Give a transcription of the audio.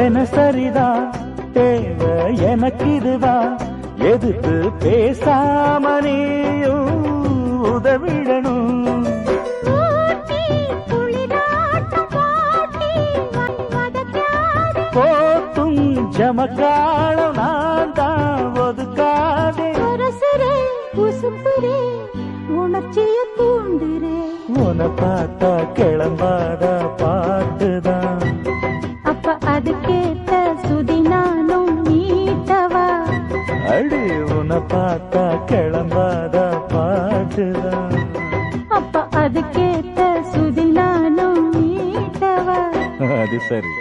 தினசரிதான் தேவை எனக்கு இதுதான். எதிர்த்து பேசாம நீயும் உதவிடணும். போத்தும் ஜமக்காலம் நான் தான் ஒதுக்காதே. உணர்ச்சிய தூண்டுரே உன பார்த்தா கிளம்பாத பாட்டுதான். அப்ப அது கேட்ட சுதி நானும் மீட்டவா. அடி உன பார்த்தா கிளம்பாத பாட்டுதான். அப்ப அது கேட்ட சுதி நானும் மீட்டவா. அது சரி.